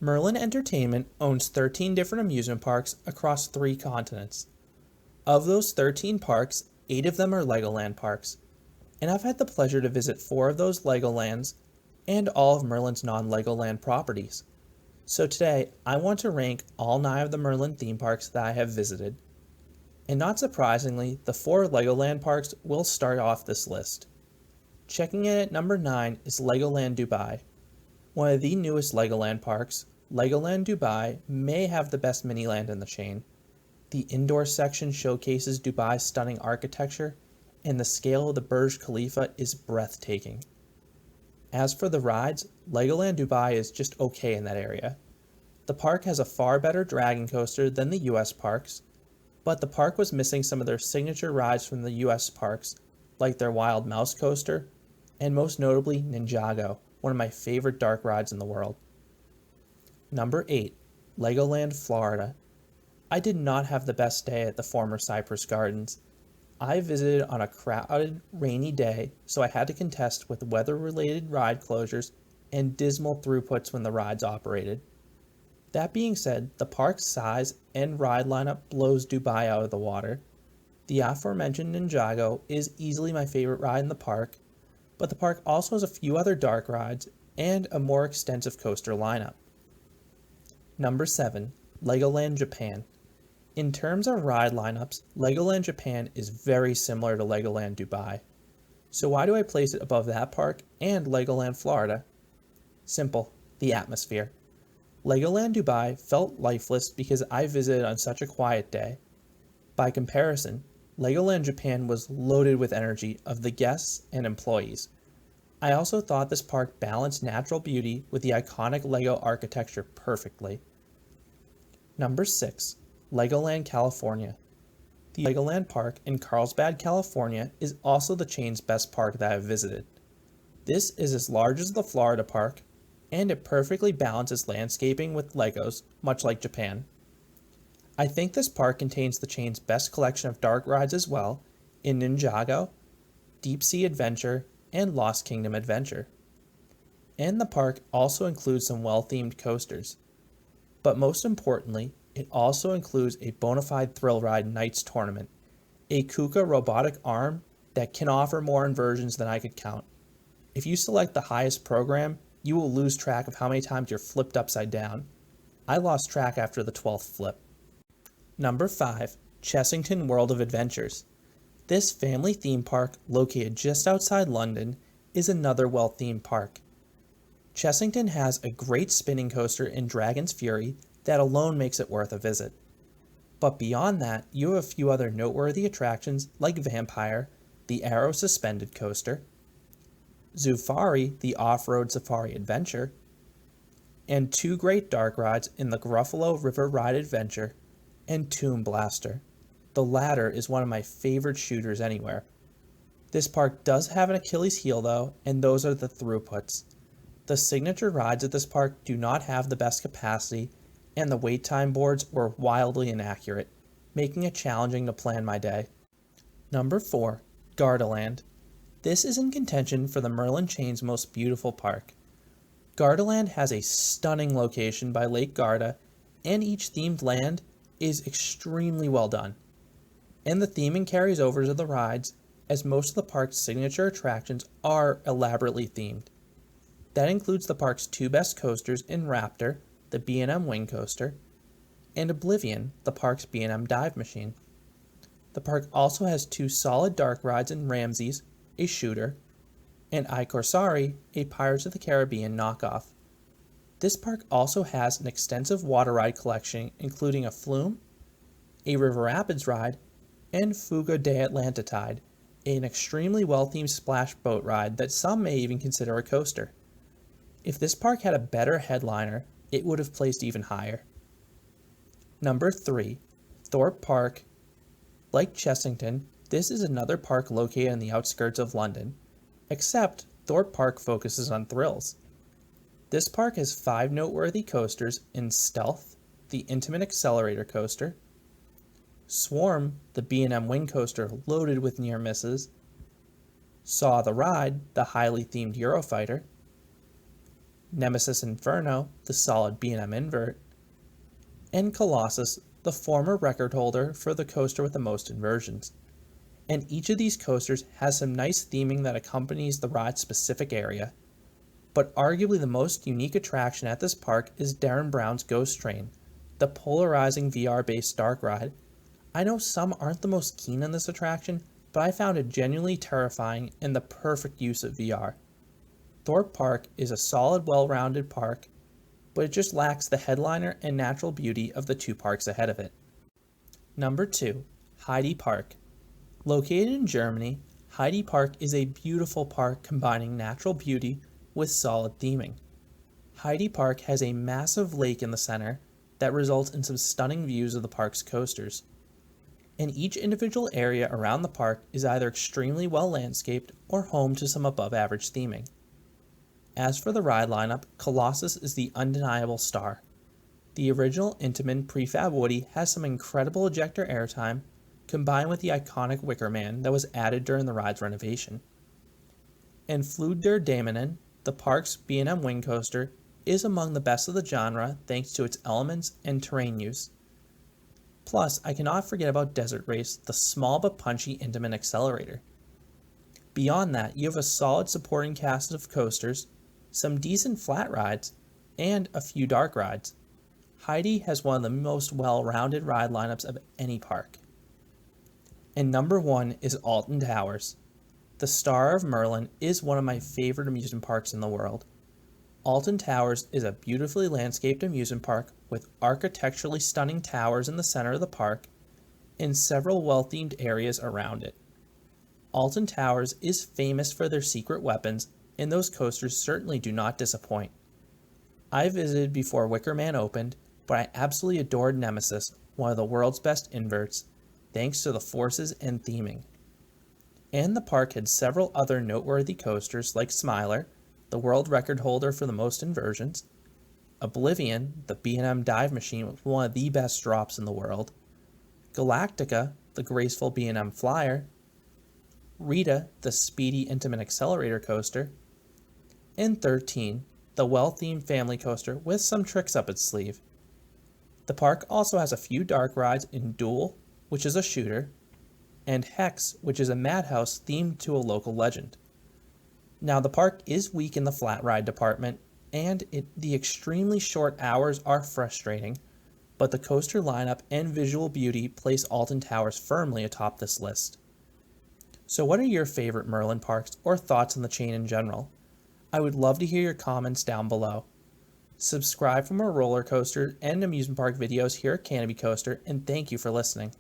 Merlin Entertainment owns 13 different amusement parks across 3 continents. Of those 13 parks, 8 of them are Legoland parks, and I've had the pleasure to visit 4 of those Legolands and all of Merlin's non-Legoland properties. So today, I want to rank all 9 of the Merlin theme parks that I have visited. And not surprisingly, the 4 Legoland parks will start off this list. Checking in at number 9 is Legoland Dubai. One of the newest Legoland parks, Legoland Dubai may have the best mini-land in the chain. The indoor section showcases Dubai's stunning architecture, and the scale of the Burj Khalifa is breathtaking. As for the rides, Legoland Dubai is just okay in that area. The park has a far better dragon coaster than the US parks, but the park was missing some of their signature rides from the US parks, like their Wild Mouse coaster, and most notably Ninjago, one of my favorite dark rides in the world. Number 8. Legoland Florida. I did not have the best day at the former Cypress Gardens. I visited on a crowded, rainy day, so I had to contest with weather-related ride closures and dismal throughputs when the rides operated. That being said, the park's size and ride lineup blows Dubai out of the water. The aforementioned Ninjago is easily my favorite ride in the park, but the park also has a few other dark rides and a more extensive coaster lineup. Number 7. Legoland Japan. In terms of ride lineups, Legoland Japan is very similar to Legoland Dubai. So why do I place it above that park and Legoland Florida? Simple, the atmosphere. Legoland Dubai felt lifeless because I visited on such a quiet day. By comparison, Legoland Japan was loaded with energy of the guests and employees. I also thought this park balanced natural beauty with the iconic Lego architecture perfectly. Number 6. Legoland California. The Legoland Park in Carlsbad, California is also the chain's best park that I've visited. This is as large as the Florida park, and it perfectly balances landscaping with Legos, much like Japan. I think this park contains the chain's best collection of dark rides as well, in Ninjago, Deep Sea Adventure, and Lost Kingdom Adventure. And the park also includes some well-themed coasters. But most importantly, it also includes a bona fide thrill ride Knights Tournament, a KUKA robotic arm that can offer more inversions than I could count. If you select the highest program, you will lose track of how many times you're flipped upside down. I lost track after the 12th flip. Number 5. Chesington World of Adventures. This family theme park, located just outside London, is another well-themed park. Chesington has a great spinning coaster in Dragon's Fury that alone makes it worth a visit. But beyond that, you have a few other noteworthy attractions like Vampire, the Arrow Suspended Coaster, Zoofari, the Off-Road Safari Adventure, and 2 great dark rides in the Gruffalo River Ride Adventure and Tomb Blaster. The latter is one of my favorite shooters anywhere. This park does have an Achilles heel though, and those are the throughputs. The signature rides at this park do not have the best capacity, and the wait time boards were wildly inaccurate, making it challenging to plan my day. Number 4. Gardaland. This is in contention for the Merlin chain's most beautiful park. Gardaland has a stunning location by Lake Garda, and each themed land is extremely well done. And the theming carries over to the rides, as most of the park's signature attractions are elaborately themed. That includes the park's 2 best coasters in Raptor, the B&M Wing Coaster, and Oblivion, the park's B&M Dive Machine. The park also has 2 solid dark rides in Ramses, a shooter, and I Corsari, a Pirates of the Caribbean knockoff. This park also has an extensive water ride collection including a Flume, a River Rapids ride, and Fuga de Atlantide, an extremely well-themed splash boat ride that some may even consider a coaster. If this park had a better headliner, it would have placed even higher. Number 3. Thorpe Park. Like Chesington, this is another park located on the outskirts of London, except Thorpe Park focuses on thrills. This park has 5 noteworthy coasters in Stealth, the Intimate Accelerator Coaster, Swarm, the B&M Wing Coaster loaded with near misses, Saw the Ride, the highly themed Eurofighter, Nemesis Inferno, the solid B&M invert, and Colossus, the former record holder for the coaster with the most inversions. And each of these coasters has some nice theming that accompanies the ride's specific area. But arguably the most unique attraction at this park is Darren Brown's Ghost Train, the polarizing VR-based dark ride. I know some aren't the most keen on this attraction, but I found it genuinely terrifying and the perfect use of VR. Thorpe Park is a solid, well-rounded park, but it just lacks the headliner and natural beauty of the two parks ahead of it. Number 2. Heide Park. Located in Germany, Heide Park is a beautiful park combining natural beauty with solid theming. Heide Park has a massive lake in the center that results in some stunning views of the park's coasters. And each individual area around the park is either extremely well landscaped or home to some above average theming. As for the ride lineup, Colossus is the undeniable star. The original Intamin prefab Woody has some incredible ejector airtime, combined with the iconic Wicker Man that was added during the ride's renovation. And Flug der Dämonen, the park's B&M wing coaster, is among the best of the genre thanks to its elements and terrain use. Plus, I cannot forget about Desert Race, the small but punchy Intamin accelerator. Beyond that, you have a solid supporting cast of coasters, some decent flat rides, and a few dark rides. Heide has one of the most well-rounded ride lineups of any park. And number 1 is Alton Towers. The Star of Merlin is one of my favorite amusement parks in the world. Alton Towers is a beautifully landscaped amusement park with architecturally stunning towers in the center of the park and several well-themed areas around it. Alton Towers is famous for their secret weapons, and those coasters certainly do not disappoint. I visited before Wicker Man opened, but I absolutely adored Nemesis, one of the world's best inverts, thanks to the forces and theming. And the park had several other noteworthy coasters like Smiler, the world record holder for the most inversions, Oblivion, the B&M dive machine with one of the best drops in the world, Galactica, the graceful B&M flyer, Rita, the speedy Intamin accelerator coaster, and 13, the well-themed family coaster with some tricks up its sleeve. The park also has a few dark rides in Duel, which is a shooter, and Hex, which is a madhouse themed to a local legend. Now, the park is weak in the flat ride department, and the extremely short hours are frustrating, but the coaster lineup and visual beauty place Alton Towers firmly atop this list. So what are your favorite Merlin parks or thoughts on the chain in general? I would love to hear your comments down below. Subscribe for more roller coaster and amusement park videos here at Canopy Coaster, and thank you for listening.